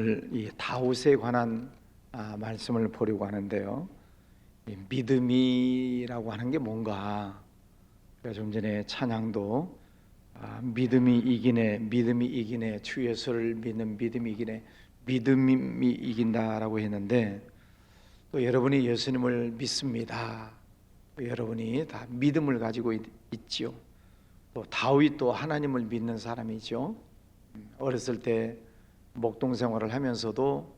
오늘 이 다윗에 관한 말씀을 보려고 하는데요. 이 믿음이라고 하는 게 뭔가? 제가 좀 전에 찬양도 믿음이 이기네, 주 예수를 믿는 믿음이 이기네, 믿음이 이긴다라고 했는데, 또 여러분이 예수님을 믿습니다. 또 여러분이 다 믿음을 가지고 있지요. 또 다윗도 하나님을 믿는 사람이죠. 어렸을 때 목동 생활을 하면서도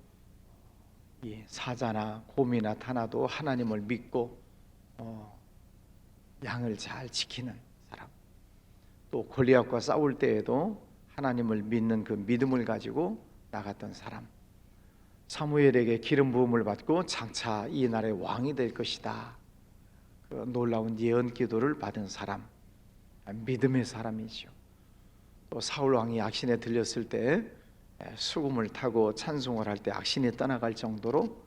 이 사자나 곰이나 타나도 하나님을 믿고 양을 잘 지키는 사람, 또 골리앗과 싸울 때에도 하나님을 믿는 그 믿음을 가지고 나갔던 사람, 사무엘에게 기름 부음을 받고 장차 이 나라의 왕이 될 것이다, 그 놀라운 예언 기도를 받은 사람, 믿음의 사람이죠. 또 사울 왕이 악신에 들렸을 때 수금을 타고 찬송을 할 때 악신이 떠나갈 정도로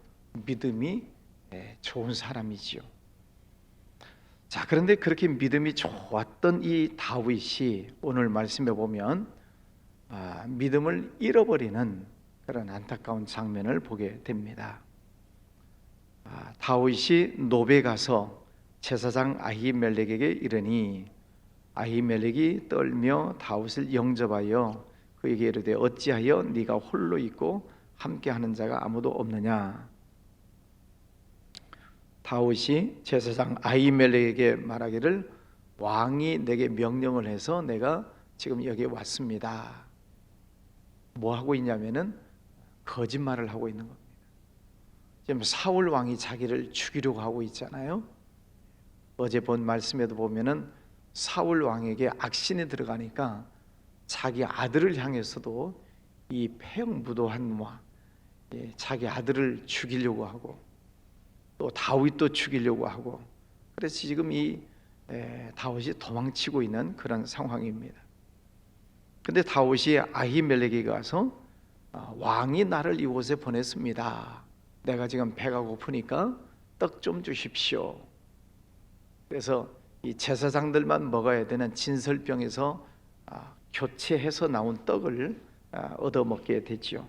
믿음이 좋은 사람이지요. 자, 그런데 그렇게 믿음이 좋았던 이 다윗이 오늘 말씀해 보면 믿음을 잃어버리는 그런 안타까운 장면을 보게 됩니다. 다윗이 노베 가서 제사장 아히멜렉에게 이르니 아히멜렉이 떨며 다윗을 영접하여 그에게 이르되 어찌하여 네가 홀로 있고 함께하는 자가 아무도 없느냐. 다윗이 제사장 아히멜렉에게 말하기를 왕이 내게 명령을 해서 내가 지금 여기에 왔습니다. 뭐 하고 있냐면은 거짓말을 하고 있는 겁니다. 지금 사울 왕이 자기를 죽이려고 하고 있잖아요. 어제 본 말씀에도 보면은 사울 왕에게 악신이 들어가니까 자기 아들을 향해서도 이 폐역무도한 자기 아들을 죽이려고 하고 또 다윗도 죽이려고 하고, 그래서 지금 이 다윗이 도망치고 있는 그런 상황입니다. 근데 다윗이 아히멜렉에게 가서 왕이 나를 이곳에 보냈습니다. 내가 지금 배가 고프니까 떡 좀 주십시오. 그래서 이 제사장들만 먹어야 되는 진설병에서 교체해서 나온 떡을 얻어먹게 됐죠.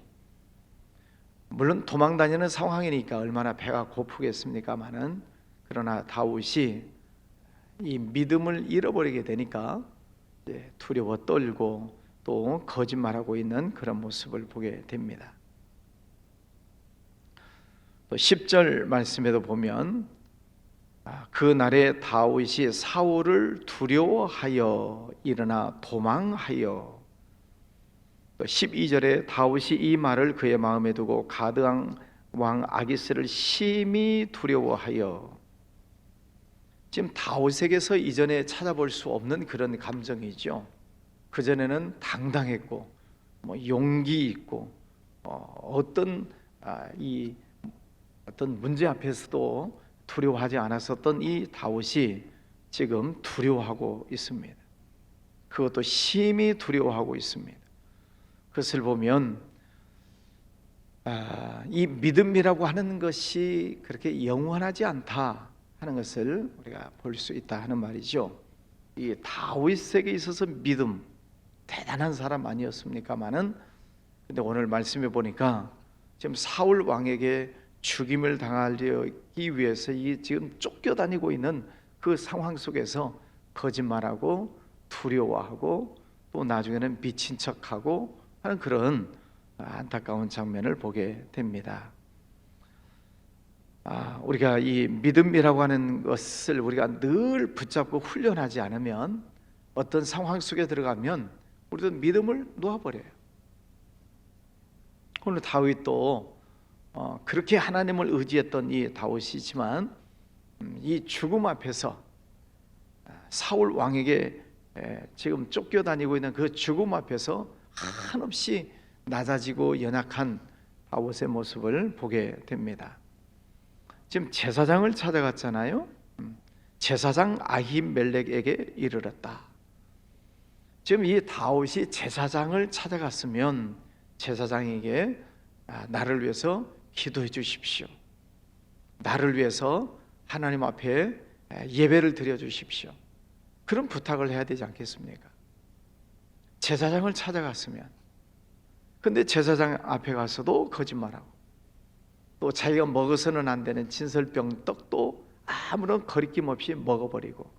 물론 도망다니는 상황이니까 얼마나 배가 고프겠습니까마는, 그러나 다윗이 이 믿음을 잃어버리게 되니까 두려워 떨고 또 거짓말하고 있는 그런 모습을 보게 됩니다. 또 10절 말씀에도 보면 그날에 다윗이 사울을 두려워하여 일어나 도망하여, 또 12절에 다윗이 이 말을 그의 마음에 두고 가드왕 아기스를 심히 두려워하여, 지금 다윗에게서 이전에 찾아볼 수 없는 그런 감정이죠. 그전에는 당당했고 용기 있고 어떤 문제 앞에서도 두려워하지 않았었던 이 다윗이 지금 두려워하고 있습니다. 그것도 심히 두려워하고 있습니다. 그것을 보면 이 믿음이라고 하는 것이 그렇게 영원하지 않다 하는 것을 우리가 볼 수 있다 하는 말이죠. 이 다윗에게 있어서 믿음, 대단한 사람 아니었습니까마는, 근데 오늘 말씀해 보니까 지금 사울 왕에게 죽임을 당하기 위해서 지금 쫓겨다니고 있는 그 상황 속에서 거짓말하고 두려워하고 또 나중에는 미친 척하고 하는 그런 안타까운 장면을 보게 됩니다. 우리가 이 믿음이라고 하는 것을 우리가 늘 붙잡고 훈련하지 않으면 어떤 상황 속에 들어가면 우리도 믿음을 놓아버려요. 오늘 다윗도 그렇게 하나님을 의지했던 이 다윗이지만 이 죽음 앞에서 사울 왕에게 지금 쫓겨다니고 있는 그 죽음 앞에서 한없이 낮아지고 연약한 다윗의 모습을 보게 됩니다. 지금 제사장을 찾아갔잖아요. 제사장 아히멜렉에게 이르렀다. 지금 이 다윗이 제사장을 찾아갔으면 제사장에게 나를 위해서 기도해 주십시오, 나를 위해서 하나님 앞에 예배를 드려 주십시오, 그런 부탁을 해야 되지 않겠습니까? 제사장을 찾아갔으면 근데 제사장 앞에 가서도 거짓말하고, 또 자기가 먹어서는 안 되는 진설병 떡도 아무런 거리낌 없이 먹어버리고,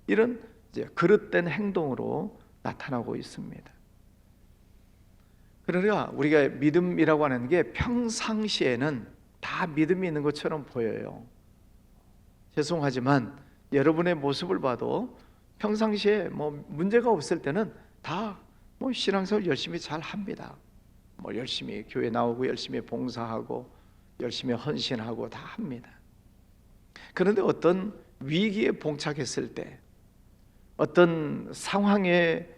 이런 이제 그릇된 행동으로 나타나고 있습니다. 그러니까 우리가 믿음이라고 하는 게 평상시에는 다 믿음이 있는 것처럼 보여요. 죄송하지만 여러분의 모습을 봐도 평상시에 뭐 문제가 없을 때는 다 뭐 신앙생활 열심히 잘 합니다. 뭐 열심히 교회 나오고 열심히 봉사하고 열심히 헌신하고 다 합니다. 그런데 어떤 위기에 봉착했을 때, 어떤 상황에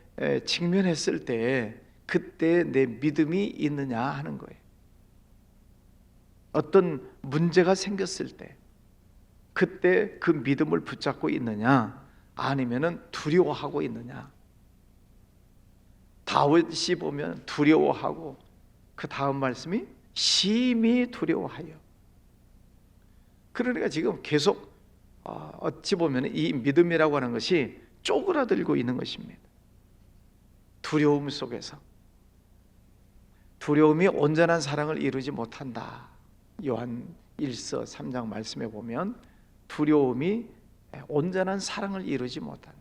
직면했을 때, 그때 내 믿음이 있느냐 하는 거예요. 어떤 문제가 생겼을 때 그때 그 믿음을 붙잡고 있느냐, 아니면은 두려워하고 있느냐. 다윗이 보면 두려워하고, 그 다음 말씀이 심히 두려워하여. 그러니까 지금 계속 어찌 보면 이 믿음이라고 하는 것이 쪼그라들고 있는 것입니다. 두려움 속에서. 두려움이 온전한 사랑을 이루지 못한다. 요한 1서 3장 말씀에 보면 두려움이 온전한 사랑을 이루지 못한다.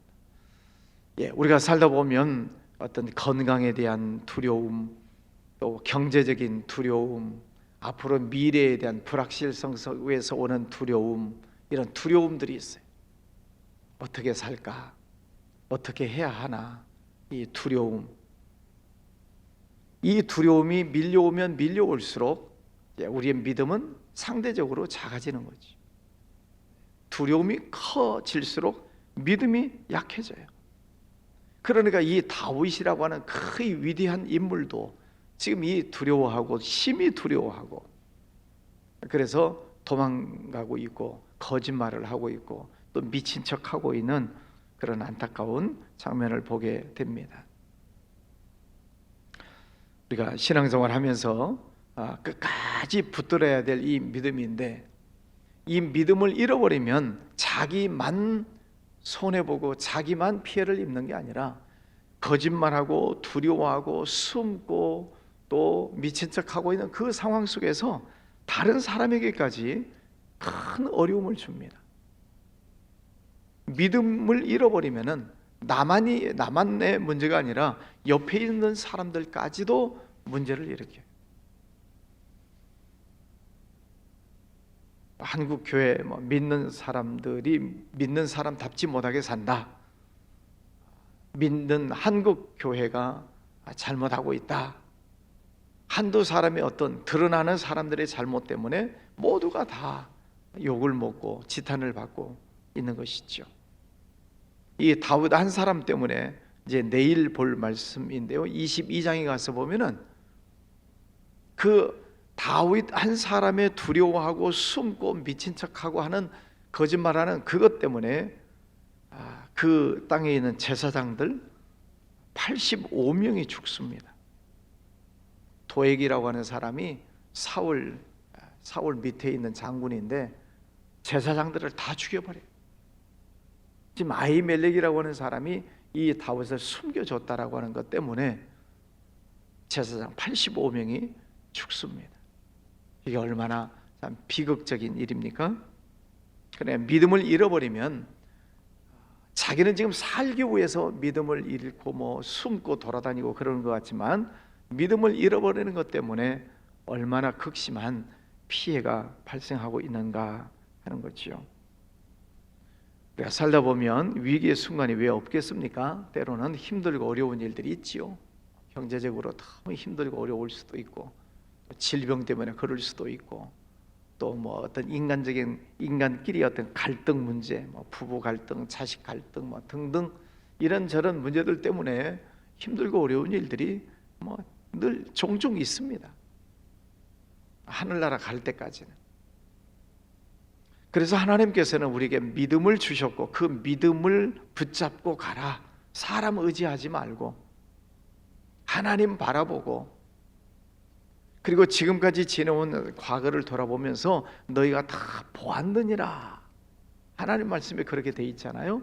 우리가 살다 보면 어떤 건강에 대한 두려움, 또 경제적인 두려움, 앞으로 미래에 대한 불확실성 속에서 오는 두려움, 이런 두려움들이 있어요. 어떻게 살까? 어떻게 해야 하나? 이 두려움. 이 두려움이 밀려오면 밀려올수록 우리의 믿음은 상대적으로 작아지는 거지. 두려움이 커질수록 믿음이 약해져요. 그러니까 이 다윗이라고 하는 그 위대한 인물도 지금 이 두려워하고, 심히 두려워하고, 그래서 도망가고 있고 거짓말을 하고 있고 또 미친 척하고 있는 그런 안타까운 장면을 보게 됩니다. 우리가 신앙생활 하면서 끝까지 붙들어야 될 이 믿음인데, 이 믿음을 잃어버리면 자기만 손해보고 자기만 피해를 입는 게 아니라 거짓말하고 두려워하고 숨고 또 미친 척하고 있는 그 상황 속에서 다른 사람에게까지 큰 어려움을 줍니다. 믿음을 잃어버리면은 나만의 문제가 아니라 옆에 있는 사람들까지도 문제를 일으켜요. 한국 교회 믿는 사람들이 믿는 사람답지 못하게 산다. 믿는 한국 교회가 잘못하고 있다. 한두 사람의 어떤 드러나는 사람들의 잘못 때문에 모두가 다 욕을 먹고 지탄을 받고 있는 것이죠. 이 다윗 한 사람 때문에 이제 내일 볼 말씀인데요, 22장에 가서 보면은 그 다윗 한 사람의 두려워하고 숨고 미친 척하고 하는 거짓말하는 그것 때문에 그 땅에 있는 제사장들 85명이 죽습니다. 도액이라고 하는 사람이 사울 밑에 있는 장군인데 제사장들을 다 죽여버려요. 지금 아히멜렉이라고 하는 사람이 이 다윗을 숨겨줬다라고 하는 것 때문에 제사장 85명이 죽습니다. 이게 얼마나 참 비극적인 일입니까? 그래, 믿음을 잃어버리면 자기는 지금 살기 위해서 믿음을 잃고 숨고 돌아다니고 그러는 것 같지만, 믿음을 잃어버리는 것 때문에 얼마나 극심한 피해가 발생하고 있는가 하는 거죠. 우리가 살다 보면 위기의 순간이 왜 없겠습니까? 때로는 힘들고 어려운 일들이 있지요. 경제적으로 너무 힘들고 어려울 수도 있고, 질병 때문에 그럴 수도 있고, 또 어떤 인간끼리 어떤 갈등 문제, 부부 갈등, 자식 갈등 등등 이런저런 문제들 때문에 힘들고 어려운 일들이 늘 종종 있습니다. 하늘나라 갈 때까지는. 그래서 하나님께서는 우리에게 믿음을 주셨고 그 믿음을 붙잡고 가라. 사람 의지하지 말고 하나님 바라보고, 그리고 지금까지 지내온 과거를 돌아보면서 너희가 다 보았느니라. 하나님 말씀에 그렇게 돼 있잖아요.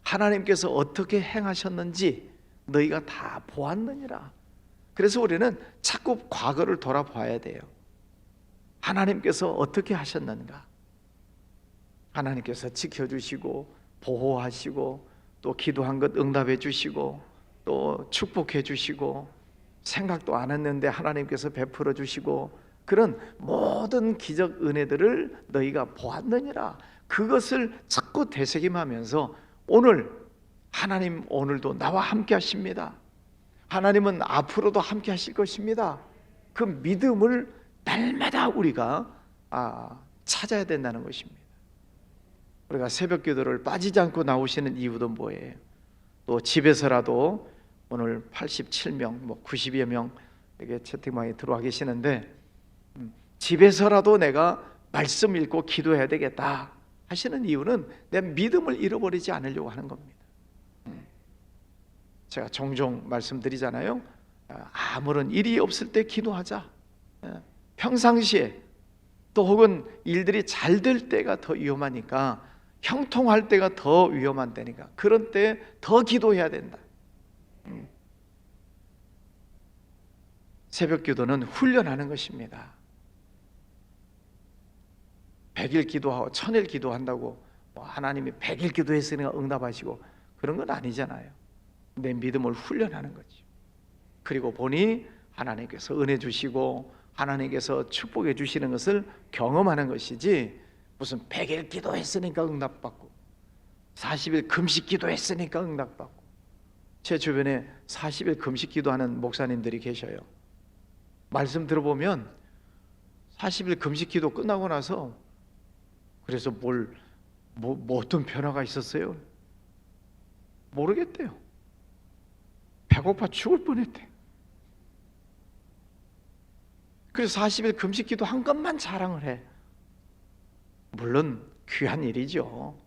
하나님께서 어떻게 행하셨는지 너희가 다 보았느니라. 그래서 우리는 자꾸 과거를 돌아봐야 돼요. 하나님께서 어떻게 하셨는가? 하나님께서 지켜주시고 보호하시고 또 기도한 것 응답해 주시고 또 축복해 주시고 생각도 안 했는데 하나님께서 베풀어 주시고 그런 모든 기적 은혜들을 너희가 보았느니라. 그것을 자꾸 되새김하면서 오늘 하나님 오늘도 나와 함께 하십니다. 하나님은 앞으로도 함께 하실 것입니다. 그 믿음을 날마다 우리가 찾아야 된다는 것입니다. 우리가 새벽 기도를 빠지지 않고 나오시는 이유도 뭐예요? 또 집에서라도 오늘 87명, 90여 명 이게 채팅방에 들어와 계시는데 집에서라도 내가 말씀 읽고 기도해야 되겠다 하시는 이유는 내 믿음을 잃어버리지 않으려고 하는 겁니다. 제가 종종 말씀드리잖아요. 아무런 일이 없을 때 기도하자. 평상시에 또 혹은 일들이 잘 될 때가 더 위험하니까 형통할 때가 더 위험한 때니까 그런 때 더 기도해야 된다. 새벽 기도는 훈련하는 것입니다. 100일 기도하고 1000일 기도한다고 하나님이 100일 기도했으니까 응답하시고 그런 건 아니잖아요. 내 믿음을 훈련하는 거죠. 그리고 보니 하나님께서 은혜 주시고 하나님께서 축복해 주시는 것을 경험하는 것이지 무슨 100일 기도했으니까 응답받고 40일 금식 기도했으니까 응답받고 제 주변에 40일 금식 기도하는 목사님들이 계셔요. 말씀 들어보면 40일 금식 기도 끝나고 나서 그래서 뭐 어떤 변화가 있었어요? 모르겠대요. 배고파 죽을 뻔했대. 그래서 40일 금식 기도 한 것만 자랑을 해. 물론 귀한 일이죠.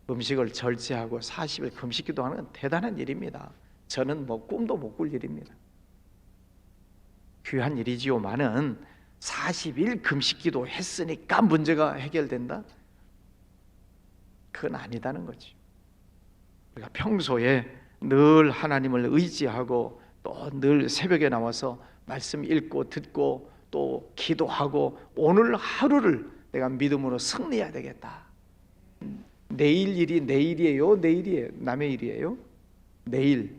음식을 절제하고 40일 금식 기도하는 건 대단한 일입니다. 저는 꿈도 못 꿀 일입니다. 귀한 일이지요만은 40일 금식 기도 했으니까 문제가 해결된다? 그건 아니다는 거지. 우리가 평소에 늘 하나님을 의지하고 또 늘 새벽에 나와서 말씀 읽고 듣고 또 기도하고 오늘 하루를 내가 믿음으로 승리해야 되겠다. 내일 일이 내일이에요? 내일이에요? 남의 일이에요? 내일.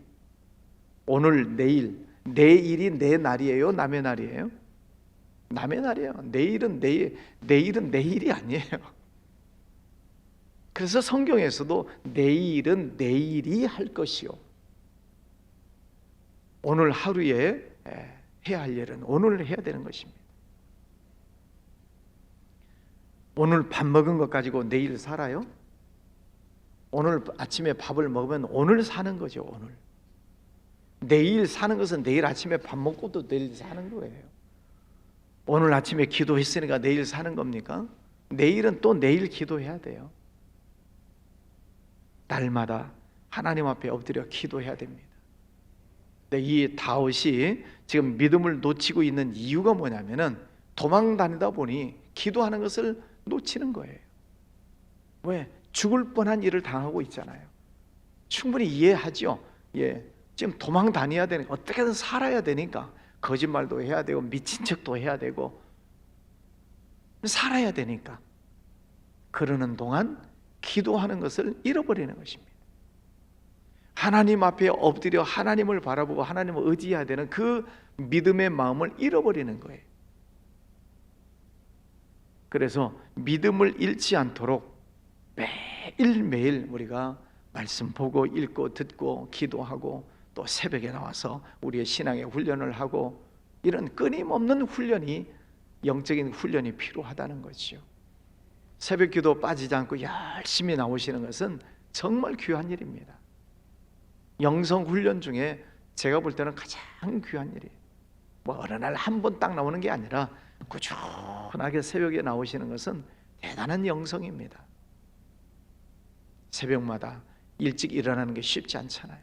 오늘 내일. 내일이 내 날이에요? 남의 날이에요? 남의 날이에요. 내일은 내일이 아니에요. 그래서 성경에서도 내일은 내일이 할 것이요. 오늘 하루에 해야 할 일은 오늘 해야 되는 것입니다. 오늘 밥 먹은 것 가지고 내일 살아요? 오늘 아침에 밥을 먹으면 오늘 사는 거죠. 오늘. 내일 사는 것은 내일 아침에 밥 먹고도 내일 사는 거예요. 오늘 아침에 기도했으니까 내일 사는 겁니까? 내일은 또 내일 기도해야 돼요. 날마다 하나님 앞에 엎드려 기도해야 됩니다. 근데 이 다윗이 지금 믿음을 놓치고 있는 이유가 뭐냐면은 도망 다니다 보니 기도하는 것을 놓치는 거예요. 왜? 죽을 뻔한 일을 당하고 있잖아요. 충분히 이해하죠. 지금 도망 다녀야 되니까 어떻게든 살아야 되니까 거짓말도 해야 되고 미친 척도 해야 되고 살아야 되니까 그러는 동안 기도하는 것을 잃어버리는 것입니다. 하나님 앞에 엎드려 하나님을 바라보고 하나님을 의지해야 되는 그 믿음의 마음을 잃어버리는 거예요. 그래서 믿음을 잃지 않도록 매일매일 우리가 말씀 보고 읽고 듣고 기도하고 또 새벽에 나와서 우리의 신앙의 훈련을 하고 이런 끊임없는 훈련이 영적인 훈련이 필요하다는 거죠. 새벽 기도 빠지지 않고 열심히 나오시는 것은 정말 귀한 일입니다. 영성 훈련 중에 제가 볼 때는 가장 귀한 일이에요. 어느 날 한 번 딱 나오는 게 아니라 꾸준하게 새벽에 나오시는 것은 대단한 영성입니다. 새벽마다 일찍 일어나는 게 쉽지 않잖아요.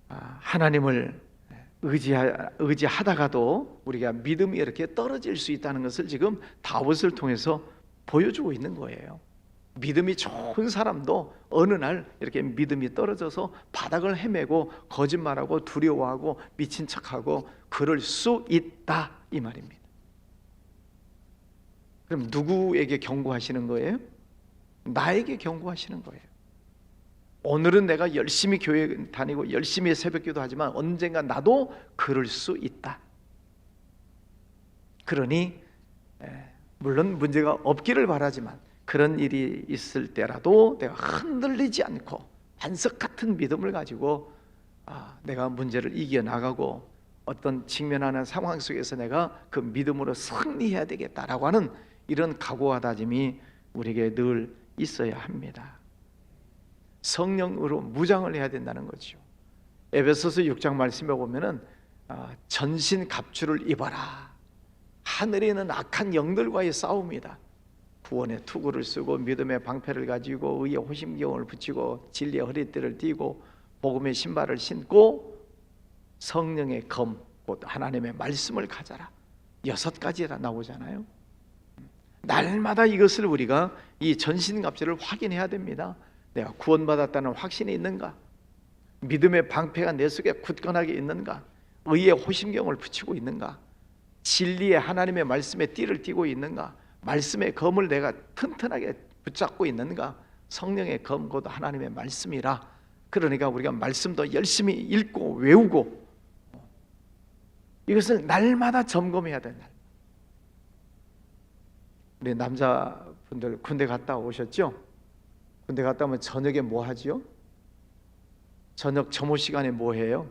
하나님을 의지하다가도 우리가 믿음이 이렇게 떨어질 수 있다는 것을 지금 다윗을 통해서 보여주고 있는 거예요. 믿음이 좋은 사람도 어느 날 이렇게 믿음이 떨어져서 바닥을 헤매고 거짓말하고 두려워하고 미친 척하고 그럴 수 있다, 이 말입니다. 그럼 누구에게 경고하시는 거예요? 나에게 경고하시는 거예요. 오늘은 내가 열심히 교회 다니고 열심히 새벽기도 하지만 언젠가 나도 그럴 수 있다. 그러니 물론 문제가 없기를 바라지만 그런 일이 있을 때라도 내가 흔들리지 않고 반석 같은 믿음을 가지고 내가 문제를 이겨나가고 어떤 직면하는 상황 속에서 내가 그 믿음으로 승리해야 되겠다라고 하는 이런 각오와 다짐이 우리에게 늘 있어야 합니다. 성령으로 무장을 해야 된다는 거죠. 에베소서 6장 말씀에 보면은 전신 갑주를 입어라. 하늘에 있는 악한 영들과의 싸움이다. 구원의 투구를 쓰고 믿음의 방패를 가지고 의의 호심경을 붙이고 진리의 허리띠를 띠고 복음의 신발을 신고 성령의 검, 곧 하나님의 말씀을 가져라. 6가지라 나오잖아요. 날마다 이것을 우리가 이 전신갑주를 확인해야 됩니다. 내가 구원받았다는 확신이 있는가? 믿음의 방패가 내 속에 굳건하게 있는가? 의의 호심경을 붙이고 있는가? 진리의 하나님의 말씀에 띠를 띠고 있는가? 말씀의 검을 내가 튼튼하게 붙잡고 있는가? 성령의 검, 곧 하나님의 말씀이라. 그러니까 우리가 말씀도 열심히 읽고 외우고 이것을 날마다 점검해야 된다. 우리 남자분들 군대 갔다 오셨죠? 군대 갔다 오면 저녁에 뭐 하지요? 저녁 점호 시간에 뭐 해요?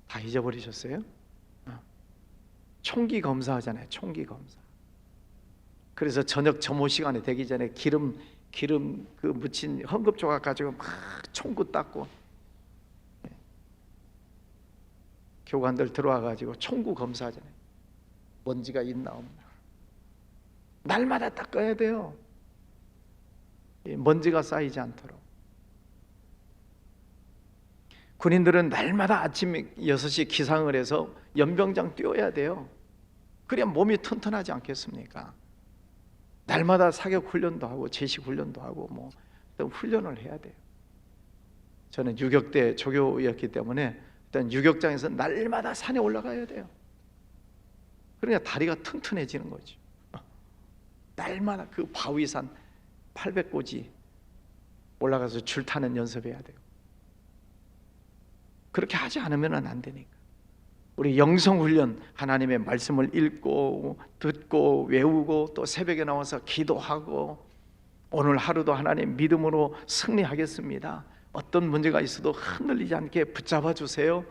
다 잊어버리셨어요? 총기 검사하잖아요. 총기 검사. 그래서 저녁 점호 시간에 되기 전에 기름 그 묻힌 헝겊 조각 가지고 막 총구 닦고 교관들 들어와 가지고 총구 검사하잖아요. 먼지가 있나 없나. 날마다 닦아야 돼요. 먼지가 쌓이지 않도록. 군인들은 날마다 아침 6시 기상을 해서 연병장 뛰어야 돼요. 그래야 몸이 튼튼하지 않겠습니까? 날마다 사격 훈련도 하고 제식 훈련도 하고 뭐 훈련을 해야 돼요. 저는 유격대 조교였기 때문에 일단 유격장에서 날마다 산에 올라가야 돼요. 그러니까 다리가 튼튼해지는 거죠. 날마다 그 바위산 800고지 올라가서 줄 타는 연습해야 돼요. 그렇게 하지 않으면 안 되니까. 우리 영성훈련, 하나님의 말씀을 읽고 듣고 외우고 또 새벽에 나와서 기도하고 오늘 하루도 하나님 믿음으로 승리하겠습니다. 어떤 문제가 있어도 흔들리지 않게 붙잡아 주세요.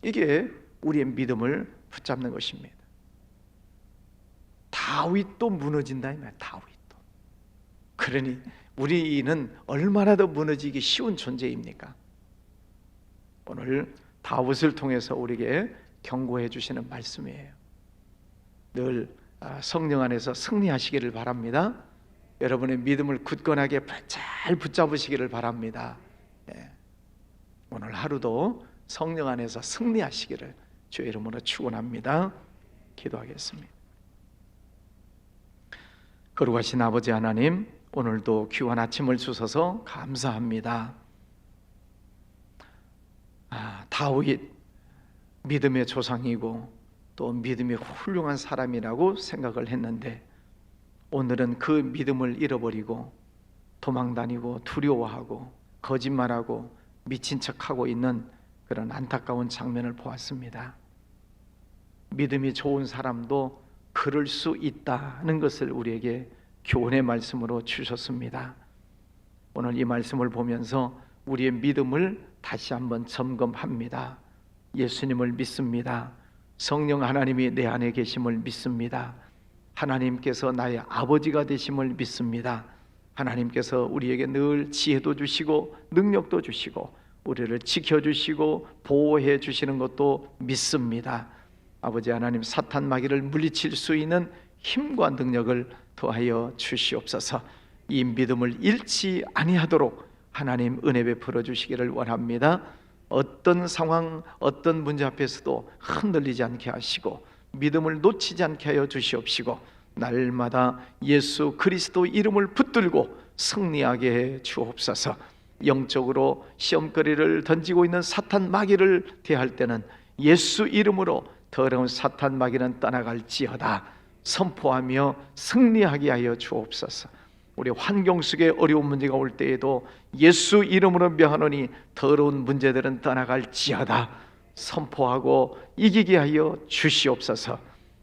이게 우리의 믿음을 붙잡는 것입니다. 다윗도 무너진다 이 말. 다윗도. 그러니 우리는 얼마나 더 무너지기 쉬운 존재입니까? 오늘 다윗을 통해서 우리에게 경고해 주시는 말씀이에요. 늘 성령 안에서 승리하시기를 바랍니다. 여러분의 믿음을 굳건하게 잘 붙잡으시기를 바랍니다. 오늘 하루도 성령 안에서 승리하시기를 주의 이름으로 축원합니다. 기도하겠습니다. 거룩하신 아버지 하나님, 오늘도 귀한 아침을 주셔서 감사합니다. 다윗 믿음의 조상이고 또 믿음이 훌륭한 사람이라고 생각을 했는데 오늘은 그 믿음을 잃어버리고 도망다니고 두려워하고 거짓말하고 미친 척하고 있는 그런 안타까운 장면을 보았습니다. 믿음이 좋은 사람도 그럴 수 있다는 것을 우리에게 교훈의 말씀으로 주셨습니다. 오늘 이 말씀을 보면서 우리의 믿음을 다시 한번 점검합니다. 예수님을 믿습니다. 성령 하나님이 내 안에 계심을 믿습니다. 하나님께서 나의 아버지가 되심을 믿습니다. 하나님께서 우리에게 늘 지혜도 주시고 능력도 주시고 우리를 지켜주시고 보호해 주시는 것도 믿습니다. 아버지 하나님, 사탄 마귀를 물리칠 수 있는 힘과 능력을 더하여 주시옵소서. 이 믿음을 잃지 아니하도록 하나님 은혜 베풀어 주시기를 원합니다. 어떤 상황, 어떤 문제 앞에서도 흔들리지 않게 하시고 믿음을 놓치지 않게 하여 주시옵시고 날마다 예수 그리스도 이름을 붙들고 승리하게 해 주옵소서. 영적으로 시험거리를 던지고 있는 사탄 마귀를 대할 때는 예수 이름으로 더러운 사탄 마귀는 떠나갈지어다 선포하며 승리하게 하여 주옵소서. 우리 환경 속에 어려운 문제가 올 때에도 예수 이름으로 명하노니 더러운 문제들은 떠나갈지어다 선포하고 이기게 하여 주시옵소서.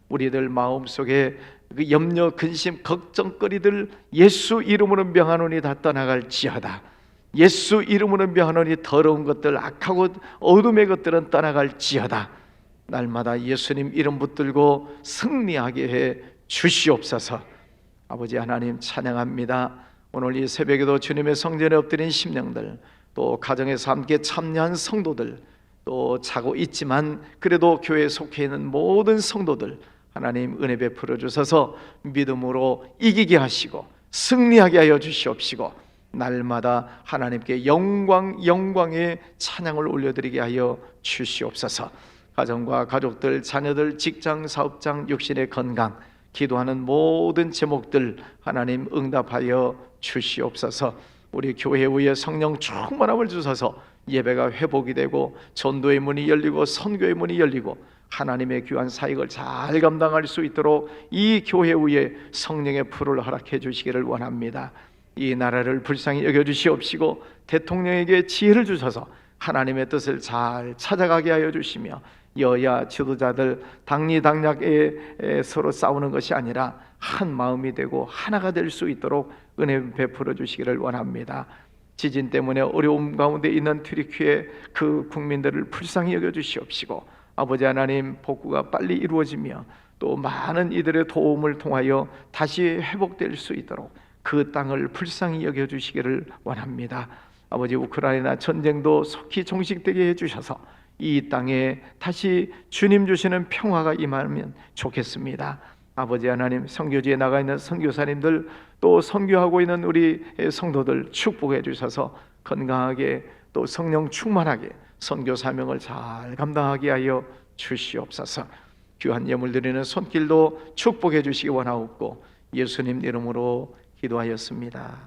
우리들 마음속에 그 염려, 근심, 걱정거리들 예수 이름으로 명하노니 다 떠나갈지어다. 예수 이름으로 명하노니 더러운 것들, 악하고 어둠의 것들은 떠나갈지어다. 날마다 예수님 이름 붙들고 승리하게 해 주시옵소서. 아버지 하나님 찬양합니다. 오늘 이 새벽에도 주님의 성전에 엎드린 심령들, 또 가정에서 함께 참여한 성도들, 또 자고 있지만 그래도 교회에 속해 있는 모든 성도들, 하나님 은혜 베풀어 주셔서 믿음으로 이기게 하시고 승리하게 하여 주시옵시고, 날마다 하나님께 영광의 찬양을 올려드리게 하여 주시옵소서. 가정과 가족들, 자녀들, 직장, 사업장, 육신의 건강, 기도하는 모든 제목들 하나님 응답하여 주시옵소서. 우리 교회 위에 성령 충만함을 주셔서 예배가 회복이 되고 전도의 문이 열리고 선교의 문이 열리고 하나님의 귀한 사역을 잘 감당할 수 있도록 이 교회 위에 성령의 풀을 허락해 주시기를 원합니다. 이 나라를 불쌍히 여겨주시옵시고 대통령에게 지혜를 주셔서 하나님의 뜻을 잘 찾아가게 하여 주시며, 여야 지도자들 당리당략에 서로 싸우는 것이 아니라 한 마음이 되고 하나가 될 수 있도록 은혜 베풀어 주시기를 원합니다. 지진 때문에 어려움 가운데 있는 튀르키예 그 국민들을 불쌍히 여겨주시옵시고, 아버지 하나님 복구가 빨리 이루어지며 또 많은 이들의 도움을 통하여 다시 회복될 수 있도록 그 땅을 불쌍히 여겨주시기를 원합니다. 아버지 우크라이나 전쟁도 속히 종식되게 해주셔서 이 땅에 다시 주님 주시는 평화가 임하면 좋겠습니다. 아버지 하나님 선교지에 나가 있는 선교사님들, 또 선교하고 있는 우리 성도들 축복해 주셔서 건강하게 또 성령 충만하게 선교 사명을 잘 감당하게 하여 주시옵소서. 귀한 예물 드리는 손길도 축복해 주시기 원하옵고 예수님 이름으로 기도하였습니다.